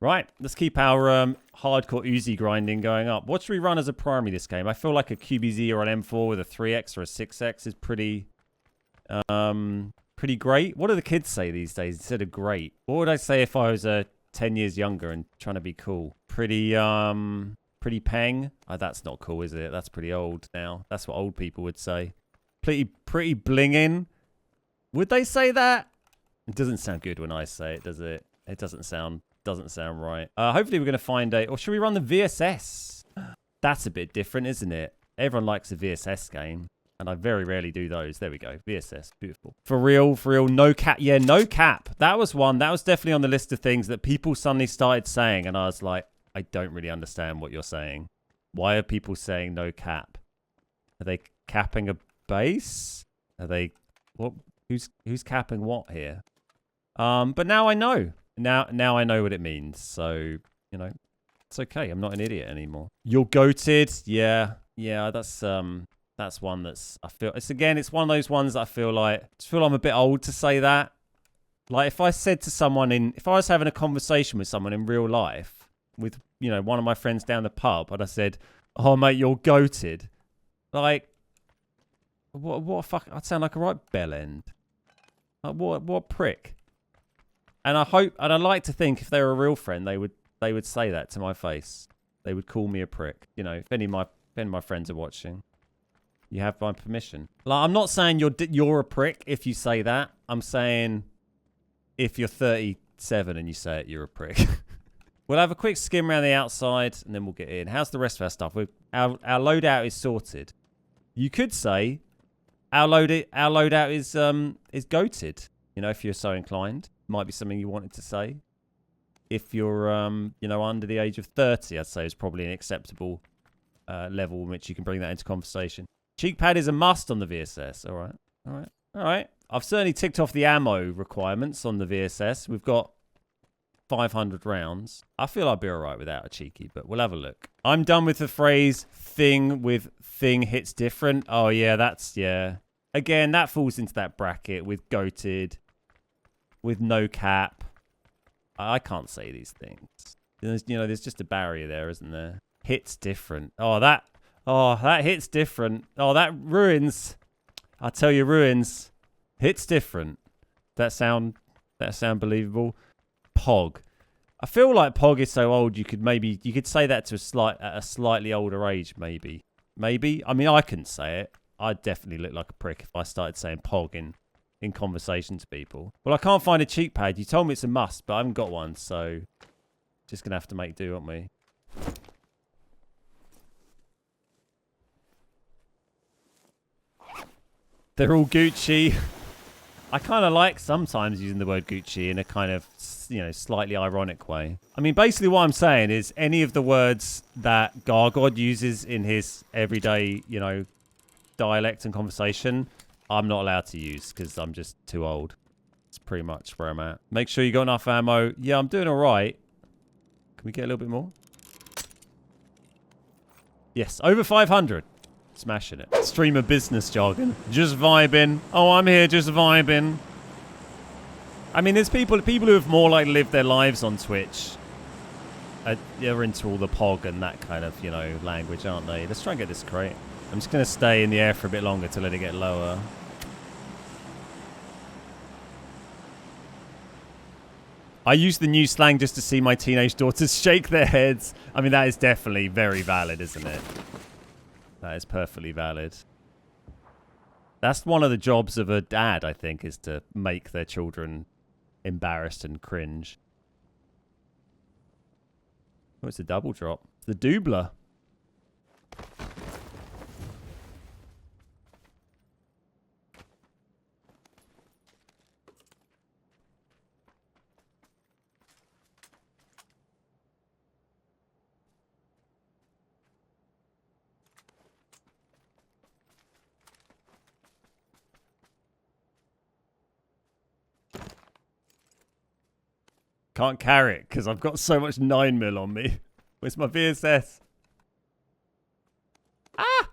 Right, let's keep our hardcore Uzi grinding going up. What should we run as a primary this game? I feel like a QBZ or an M4 with a 3X or a 6X is pretty great. What do the kids say these days instead of great? What would I say if I was 10 years younger and trying to be cool? Pretty peng? Oh, that's not cool, is it? That's pretty old now. That's what old people would say. Pretty blinging. Would they say that? It doesn't sound good when I say it, does it? It doesn't sound right. Hopefully we're going to find or should we run the VSS? That's a bit different, isn't it? Everyone likes a VSS game, and I very rarely do those. There we go. VSS. Beautiful. For real. No cap. Yeah, no cap. That was one. That was definitely on the list of things that people suddenly started saying, and I was like, I don't really understand what you're saying. Why are people saying no cap? Are they capping a base? Are they... What? Who's capping what here? But now I know. Now I know what it means. So, you know, it's okay. I'm not an idiot anymore. You're goated. Yeah, that's one that's, I feel, it's one of those ones that I feel I'm a bit old to say that. Like if I said to someone if I was having a conversation with someone in real life with, you know, one of my friends down the pub and I said, "Oh mate, you're goated." Like, what fuck, I'd sound like a right bellend. Like, what prick. And I'd like to think if they were a real friend, they would say that to my face. They would call me a prick. You know, if any of my friends are watching, you have my permission. Like, I'm not saying you're a prick if you say that. I'm saying if you're 37 and you say it, you're a prick. We'll have a quick skim around the outside and then we'll get in. How's the rest of our stuff? Our loadout is sorted. You could say our loadout is goated. You know, if you're so inclined. Might be something you wanted to say. If you're, you know, under the age of 30, I'd say is probably an acceptable level in which you can bring that into conversation. Cheek pad is a must on the VSS. All right. I've certainly ticked off the ammo requirements on the VSS. We've got 500 rounds. I feel I'd be all right without a cheeky, but we'll have a look. I'm done with the phrase thing hits different. Oh, yeah. Again, that falls into that bracket with goated. With no cap. I can't say these things. There's just a barrier there, isn't there? Hits different. That hits different. Oh, that ruins. I tell you, ruins. Hits different. That sound believable. Pog. I feel like Pog is so old you could say that to a slightly older age, maybe. I mean, I couldn't say it. I'd definitely look like a prick if I started saying Pog in conversation to people. Well, I can't find a cheek pad. You told me it's a must, but I haven't got one, so just gonna have to make do, aren't we? They're all Gucci. I kind of like sometimes using the word Gucci in a kind of, you know, slightly ironic way. I mean, basically what I'm saying is any of the words that Gargod uses in his everyday, you know, dialect and conversation, I'm not allowed to use because I'm just too old. It's pretty much where I'm at. Make sure you got enough ammo. Yeah, I'm doing all right. Can we get a little bit more? Yes, over 500. Smashing it. Streamer business jargon. Just vibing. Oh, I'm here just vibing. I mean, there's people who have more like lived their lives on Twitch. They're into all the pog and that kind of, you know, language, aren't they? Let's try and get this crate. I'm just going to stay in the air for a bit longer to let it get lower. I use the new slang just to see my teenage daughters shake their heads. I mean, that is definitely very valid, isn't it? That is perfectly valid. That's one of the jobs of a dad, I think, is to make their children embarrassed and cringe. Oh, it's a double drop. The doubler. Can't carry it because I've got so much 9mm on me. Where's my VSS? Ah!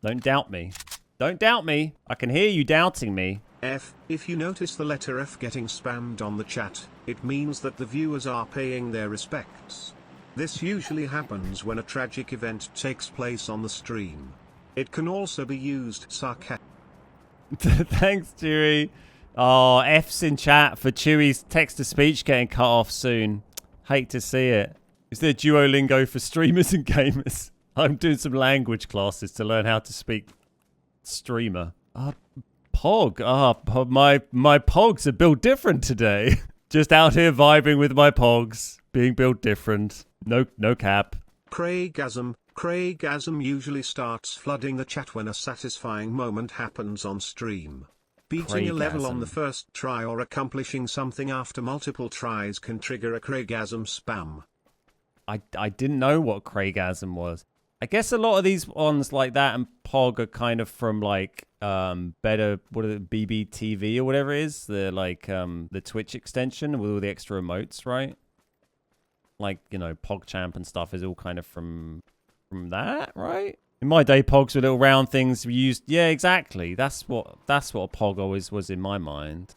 Don't doubt me. Don't doubt me. I can hear you doubting me. F. If you notice the letter F getting spammed on the chat, it means that the viewers are paying their respects. This usually happens when a tragic event takes place on the stream. It can also be used sarcastically. Thanks, Chewy. Oh, F's in chat for Chewy's text-to-speech getting cut off soon. Hate to see it. Is there Duolingo for streamers and gamers? I'm doing some language classes to learn how to speak streamer. Pog. My pogs are built different today. Just out here vibing with my pogs. Being built different. No cap. Craigasm usually starts flooding the chat when a satisfying moment happens on stream. Beating a level on the first try or accomplishing something after multiple tries can trigger a Craigasm spam. I didn't know what Craigasm was. I guess a lot of these ones like that and Pog are kind of from like better, what is it, BBTV or whatever it is, the like the Twitch extension with all the extra emotes, right? Like, you know, PogChamp and stuff is all kind of from that, right? In my day, Pogs were little round things we used. Yeah, exactly. That's what a Pog always was in my mind.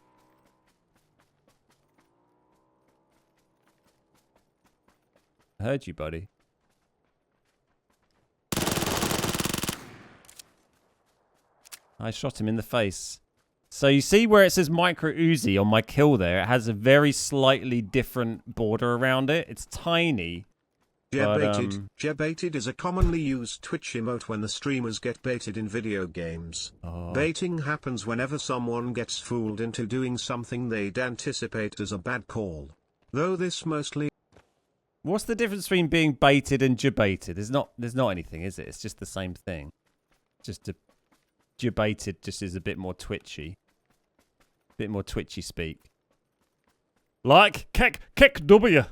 I heard you, buddy. I shot him in the face. So you see where it says Micro Uzi on my kill there? It has a very slightly different border around it. It's tiny. Baited is a commonly used Twitch emote when the streamers get baited in video games. Oh. Baiting happens whenever someone gets fooled into doing something they'd anticipate as a bad call. Though this mostly... What's the difference between being baited and jebaited? There's not anything, is it? It's just the same thing. Jebaited just is a bit more twitchy. Bit more twitchy speak. Like Kek W.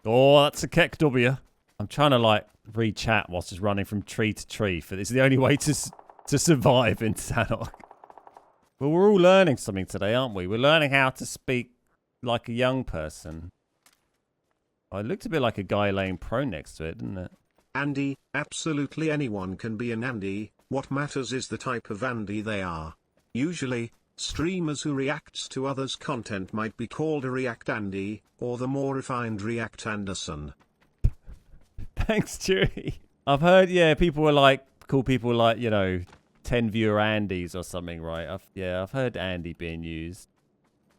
Oh, that's a Kek W. I'm trying to like read chat whilst just running from tree to tree. For this is the only way to survive in Sanok. Well, we're all learning something today, aren't we? We're learning how to speak like a young person. Oh, it looked a bit like a guy laying prone next to it, didn't it? Andy, absolutely anyone can be an Andy. What matters is the type of Andy they are. Usually, streamers who reacts to others' content might be called a React Andy, or the more refined React Anderson. Thanks, Chewy. I've heard, yeah, people were like, call people like, you know, 10 viewer Andys or something, right? I've heard Andy being used.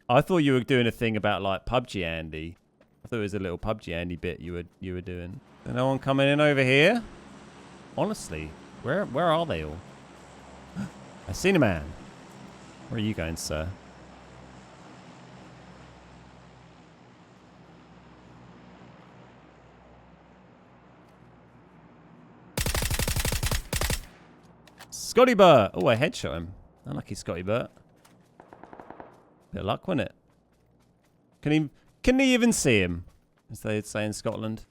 I thought you were doing a thing about like PUBG Andy. I thought it was a little PUBG Andy bit you were doing. Is no one coming in over here? Honestly, where are they all? I seen a man. Where are you going, sir? Scotty Burt. Oh, I headshot him. Unlucky Scotty Burt. Bit of luck, wasn't it? Can he even see him? As they'd say in Scotland.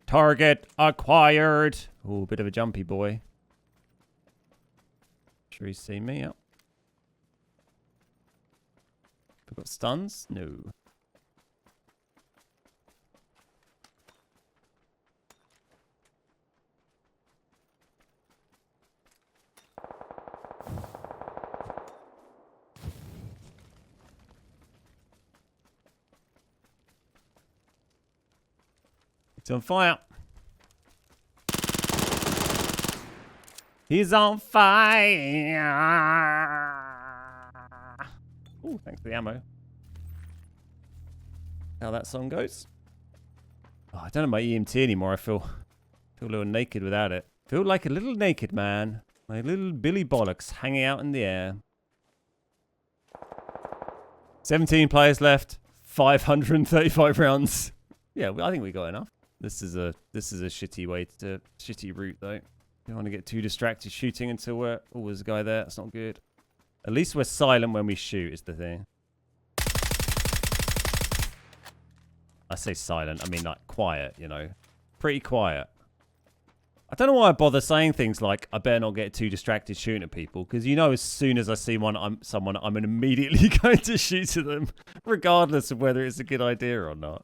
Target acquired. Oh, bit of a jumpy boy. Sure he's seen me. Yep. Have we got stuns? No. He's on fire. He's on fire. Oh, thanks for the ammo. How that song goes. Oh, I don't have my EMT anymore. I feel a little naked without it. Feel like a little naked man. My little Billy Bollocks hanging out in the air. 17 players left. 535 rounds. Yeah, I think we got enough. This is a shitty route though. Don't want to get too distracted shooting until we're... Oh, there's a guy there. That's not good. At least we're silent when we shoot is the thing. I say silent. I mean like quiet, you know. Pretty quiet. I don't know why I bother saying things like, I better not get too distracted shooting at people. Because you know as soon as I see someone, I'm immediately going to shoot at them. Regardless of whether it's a good idea or not.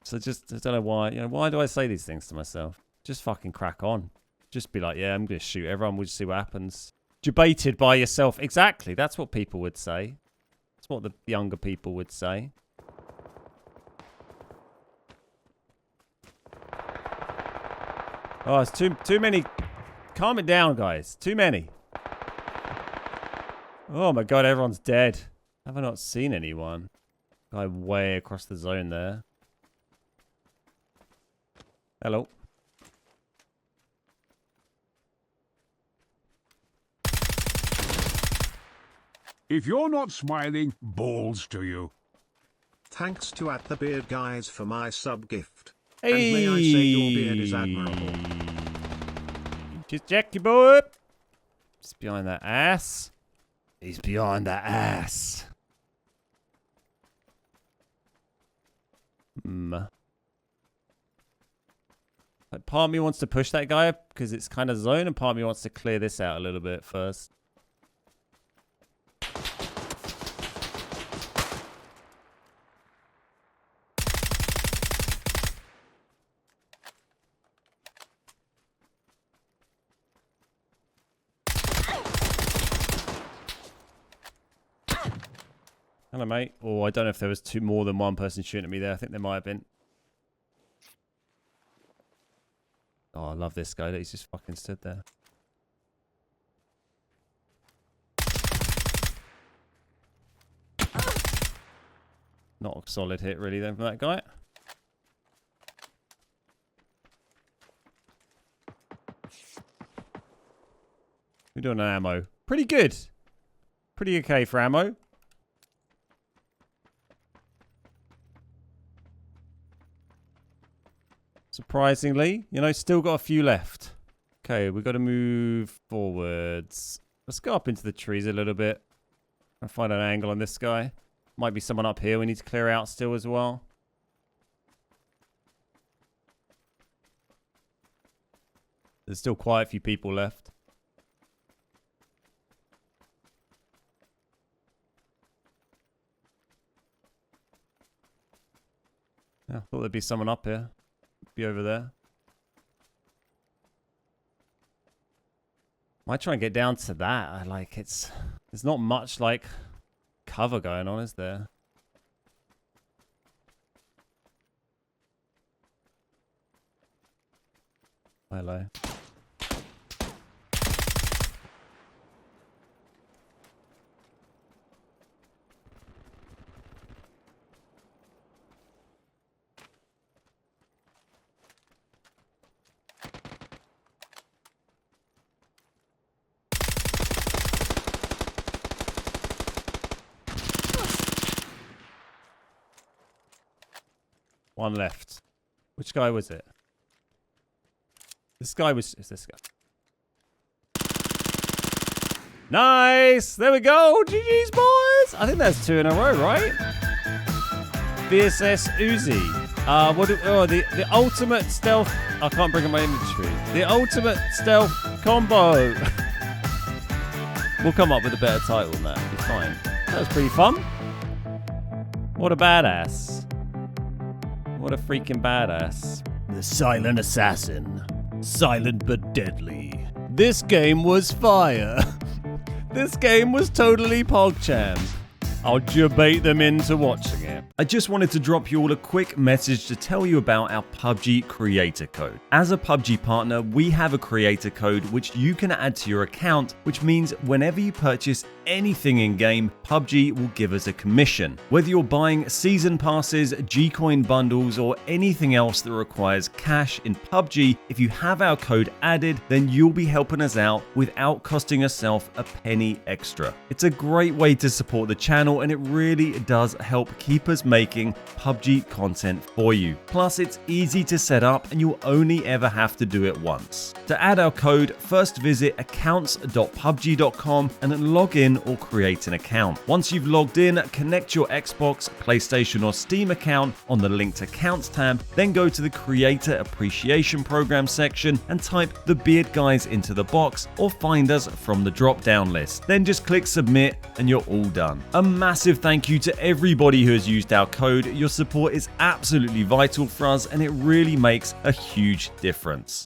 So I don't know why. You know, why do I say these things to myself? Just fucking crack on. Just be like, yeah, I'm going to shoot everyone. We'll just see what happens. Debated by yourself. Exactly. That's what people would say. That's what the younger people would say. Oh, it's too many. Calm it down, guys. Too many. Oh my god, everyone's dead. Have I not seen anyone? Guy way across the zone there. Hello. If you're not smiling, balls to you. Thanks to @thebeardguys for my sub gift. Hey. And may I say your beard is admirable. Just Jackie boy. He's behind that ass. He's behind that ass. Like, part of me wants to push that guy up because it's kind of zone, and part of me wants to clear this out a little bit first. Hello, mate. Oh, I don't know if there was more than one person shooting at me there. I think there might have been. Oh, I love this guy. He's just fucking stood there. Not a solid hit, really, then, from that guy. We're doing an ammo. Pretty good. Pretty okay for ammo. Surprisingly, you know, still got a few left. Okay, we've got to move forwards. Let's go up into the trees a little bit and find an angle on this guy. Might be someone up here we need to clear out still as well. There's still quite a few people left. Yeah, I thought there'd be someone up here. Be over there. Might try and get down to that. There's not much like cover going on, is there? Hello. One left. Which guy was it? This guy was... It's this guy. Nice! There we go! GG's, boys! I think that's 2 in a row, right? VSS Uzi. The ultimate stealth... I can't bring up my inventory. The ultimate stealth combo. We'll come up with a better title than that. It'll be fine. That was pretty fun. What a badass. What a freaking badass. The Silent Assassin. Silent but deadly. This game was fire. This game was totally PogChamp. I'll debate them into watching it. I just wanted to drop you all a quick message to tell you about our PUBG creator code. As a PUBG partner, we have a creator code which you can add to your account, which means whenever you purchase anything in game, PUBG will give us a commission. Whether you're buying season passes, G-Coin bundles, or anything else that requires cash in PUBG, if you have our code added, then you'll be helping us out without costing yourself a penny extra. It's a great way to support the channel, and it really does help keep us making PUBG content for you. Plus, it's easy to set up and you'll only ever have to do it once. To add our code, first visit accounts.pubg.com and then log in or create an account. Once you've logged in, connect your Xbox, PlayStation or Steam account on the linked accounts tab, then go to the Creator Appreciation Program section and type the Beard Guys into the box or find us from the drop down list. Then just click submit and you're all done. A massive thank you to everybody who has used our code. Your support is absolutely vital for us and it really makes a huge difference.